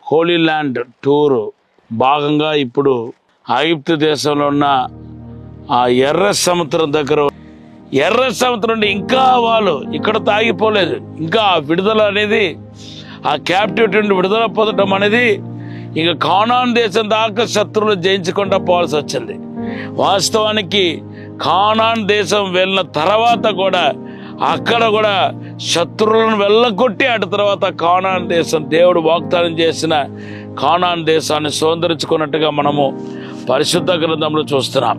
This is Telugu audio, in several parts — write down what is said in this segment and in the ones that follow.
హోలీ ల్యాండ్ టూర్ భాగంగా ఇప్పుడు ఐగుప్తు దేశంలో ఉన్న ఆ ఎర్ర సముద్రం దగ్గర, ఎర్ర సముద్రం నుండి ఇంకా వాళ్ళు ఇక్కడ తాగిపోలేదు. ఇంకా విడుదల అనేది, ఆ క్యాప్టివిటీ నుండి విడుదల పొందడం అనేది ఇక కానాన్ దేశం దాకా శత్రువులు జయించకుండా పోవాల్సి వచ్చింది. వాస్తవానికి కానాన్ దేశం వెళ్ళిన తర్వాత కూడా అక్కడ కూడా శత్రువులను వెళ్ళగొట్టి అటు తర్వాత కానాన్ దేశం, దేవుడు వాగ్దానం చేసిన కానాన్ దేశాన్ని స్వతంత్రించుకున్నట్టుగా మనము పరిశుద్ధ గ్రంథంలో చూస్తున్నాం.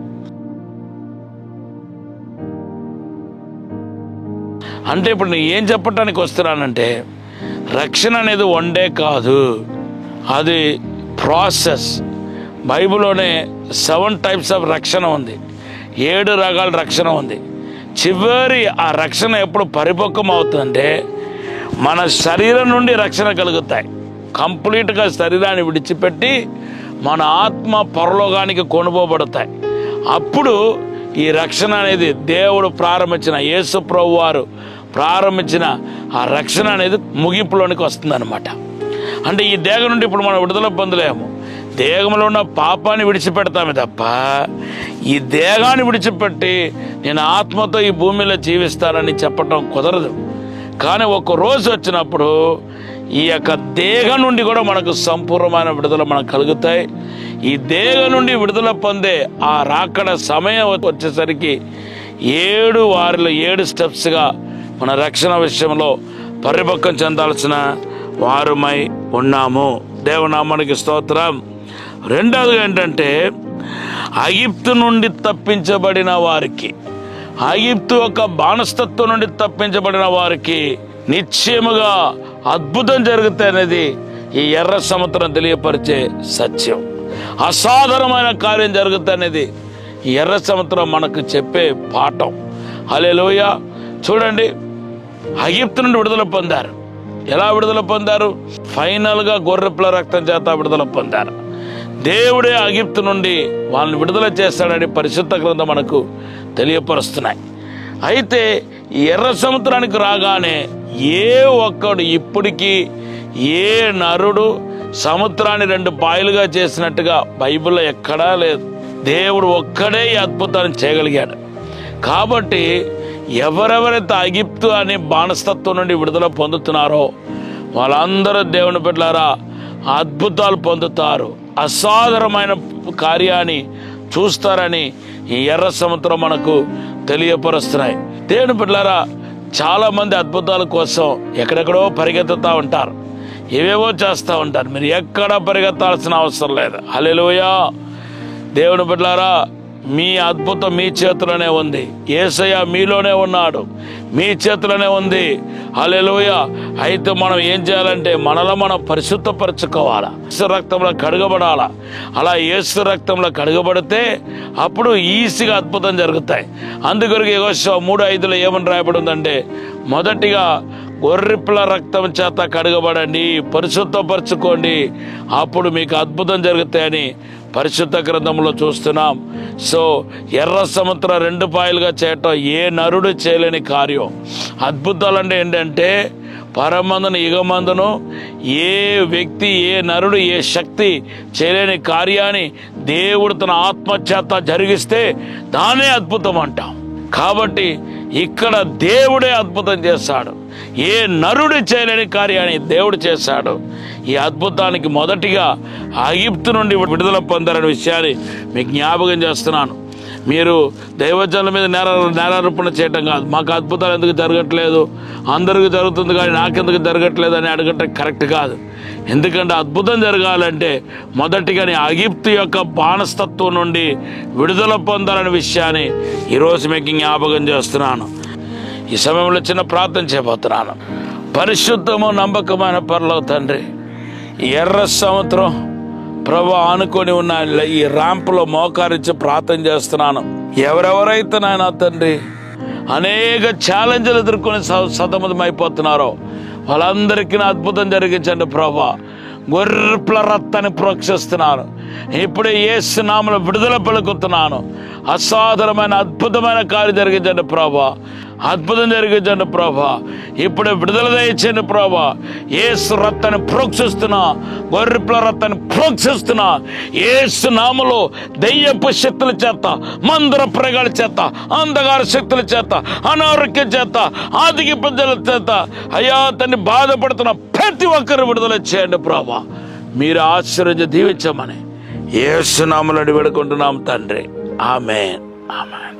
అంటే ఇప్పుడు నేను ఏం చెప్పటానికి వస్తున్నానంటే, రక్షణ అనేది వన్ డే కాదు, అది ప్రాసెస్. బైబిల్లోనే 7 types ఆఫ్ రక్షణ ఉంది, 7 రకాల రక్షణ ఉంది. చివరి ఆ రక్షణ ఎప్పుడు పరిపక్వం అవుతుందంటే మన శరీరం నుండి రక్షణ కలుగుతాయి. కంప్లీట్గా శరీరాన్ని విడిచిపెట్టి మన ఆత్మ పరలోకానికి కొనుపోబడతాయి. అప్పుడు ఈ రక్షణ అనేది దేవుడు ప్రారంభించిన, యేసు ప్రభు వారు ప్రారంభించిన ఆ రక్షణ అనేది ముగింపులోనికి వస్తుందన్నమాట. అంటే ఈ దేహం నుండి ఇప్పుడు మనం విడుదల పొందలేము. దేహంలో ఉన్న పాపాన్ని విడిచిపెడతామే తప్ప ఈ దేహాన్ని విడిచిపెట్టి నేను ఆత్మతో ఈ భూమిలో జీవిస్తానని చెప్పటం కుదరదు. కానీ ఒక రోజు వచ్చినప్పుడు ఈ యొక్క దేహం నుండి కూడా మనకు సంపూర్ణమైన విడుదల మనకు కలుగుతాయి. ఈ దేహం నుండి విడుదల పొందే ఆ రాకడ సమయం వచ్చేసరికి 7 స్టెప్స్గా మన రక్షణ విషయంలో పరిపక్వం చెందాల్సిన వారమై ఉన్నాము. దేవునామానికి స్తోత్రం. రెండవది ఏంటంటే, ఐగుప్తు నుండి తప్పించబడిన వారికి, ఐగుప్తు ఒక బానిసత్వం నుండి తప్పించబడిన వారికి నిశ్చయముగా అద్భుతం జరుగుతాయి అనేది ఈ ఎర్ర సముద్రం తెలియపరిచే సత్యం. అసాధారణమైన కార్యం జరుగుతాయి అనేది ఈ ఎర్ర సముద్రం మనకు చెప్పే పాఠం. హల్లెలూయా. చూడండి, ఐగుప్తు నుండి విడుదల పొందారు. ఎలా విడుదల పొందారు? ఫైనల్గా గొర్రెపిల్ల రక్తం చేత విడుదల పొందారు. దేవుడే ఐగుప్తు నుండి వాళ్ళని విడుదల చేస్తాడని పరిశుద్ధ గ్రంథం మనకు తెలియపరుస్తున్నాయి. అయితే ఈ ఎర్ర సముద్రానికి రాగానే ఏ ఒక్కడు, ఇప్పటికీ ఏ నరుడు సముద్రాన్ని 2 పాయలుగా చేసినట్టుగా బైబిల్లో ఎక్కడా లేదు. దేవుడు ఒక్కడే ఈ అద్భుతాన్ని చేయగలిగాడు. కాబట్టి ఎవరెవరైతే ఐగుప్తు అనే బానిసత్వం నుండి విడుదల పొందుతున్నారో వాళ్ళందరూ దేవుని బిడ్డలారా అద్భుతాలు పొందుతారు, అసాధారణమైన కార్యాన్ని చూస్తారని ఈ ఎర్ర సముద్రం మనకు తెలియపరుస్తున్నాయి. దేవుని బిడ్డలారా, చాలా మంది అద్భుతాల కోసం ఎక్కడెక్కడో పరిగెత్తుతూ ఉంటారు, ఏవేవో చేస్తూ ఉంటారు. మీరు ఎక్కడ పరిగెత్తాల్సిన అవసరం లేదు. హల్లెలూయా. దేవుని బిడ్డలారా, మీ అద్భుతం మీ చేతిలోనే ఉంది. యేసయ్య మీలోనే ఉన్నాడు, మీ చేతిలోనే ఉంది. హల్లెలూయా. అయితే మనం ఏం చేయాలంటే మనలో మనం పరిశుద్ధపరచుకోవాలా, యేసు రక్తంలో కడగబడాలా. అలా యేసు రక్తంలో కడగబడితే అప్పుడు ఈజీగా అద్భుతం జరుగుతాయి. అందుకొరకు యెహోషువ 3:5 ఏమని రాయబడి ఉందంటే, మొదటిగా గొర్రెపిల్ల రక్తం చేత కడగబడండి, పరిశుద్ధపరచుకోండి, అప్పుడు మీకు అద్భుతం జరుగుతాయని పరిశుద్ధ గ్రంథంలో చూస్తున్నాం. సో ఎర్ర సముద్రం 2 పాయలుగా చేయటం ఏ నరుడు చేయలేని కార్యం. అద్భుతాలు అంటే ఏంటంటే, పరమందును యుగమందును ఏ వ్యక్తి, ఏ నరుడు, ఏ శక్తి చేయలేని కార్యాన్ని దేవుడు తన ఆత్మచేత జరిగిస్తే దానే అద్భుతం అంటాం. కాబట్టి ఇక్కడ దేవుడే అద్భుతం చేశాడు. ఏ నరుడు చేయలేని కార్యాన్ని దేవుడు చేశాడు. ఈ అద్భుతానికి మొదటిగా ఐగుప్తు నుండి విడుదల పొందారనే విషయాన్ని మీకు జ్ఞాపకం చేస్తున్నాను. మీరు దైవజనుల మీద నేరారోపణ చేయటం కాదు. మాకు అద్భుతాలు ఎందుకు జరగట్లేదు, అందరికీ జరుగుతుంది కానీ నాకెందుకు జరగట్లేదు అని అడగటం కరెక్ట్ కాదు. ఎందుకంటే అద్భుతం జరగాలంటే మొదటిగా ఐగుప్తు యొక్క బానిసత్వం నుండి విడుదల పొందాలనే విషయాన్ని ఈరోజు మీకు జ్ఞాపకం చేస్తున్నాను. ఈ సమయంలో చిన్న ప్రార్థన చేయబోతున్నాను. పరిశుద్ధము నమ్మకమైన పరలోక తండ్రి, ఎర్ర సముద్రం ప్రభు ఆనుకొని ఉన్న ఈ ర్యాంపులో మోకారించి ప్రార్థన చేస్తున్నాను. ఎవరెవరైతే నాయన తండ్రి అనేక ఛాలెంజ్లు ఎదుర్కొని సతమతం అయిపోతున్నారో వాళ్ళందరికీ అద్భుతం జరిగించండి ప్రభా. గొర్రెల రక్తాన్ని ప్రోక్షిస్తున్నాను. ఇప్పుడే యేసు నామములో విడుదల పలుకుతున్నాను. అసాధారణమైన అద్భుతమైన కార్యం జరిగించండి ప్రభా, అద్భుతం జరిగించండి ప్రభా. ఇప్పుడే విడుదల దయచేయండి ప్రభా. యేసు రక్తాన్ని ప్రోక్షిస్తున్నా, గొర్రెల రక్తాన్ని ప్రోక్షిస్తున్నా. యేసు నామములో దెయ్యపు శక్తుల చేత, మందర ప్రగాల చేత, అంధకార శక్తుల చేత, అనారోగ్యం చేత, ఆర్థిక ఇబ్బందుల చేత అయ్యా తండ్రి బాధపడుతున్న ప్రతి ఒక్కరు విడుదల చేయండి ప్రభా. మీరు ఆశీర్వదించి దీవించమని యేసు నామములో వేడుకుంటున్నాం తండ్రి. ఆమేన్, ఆమేన్.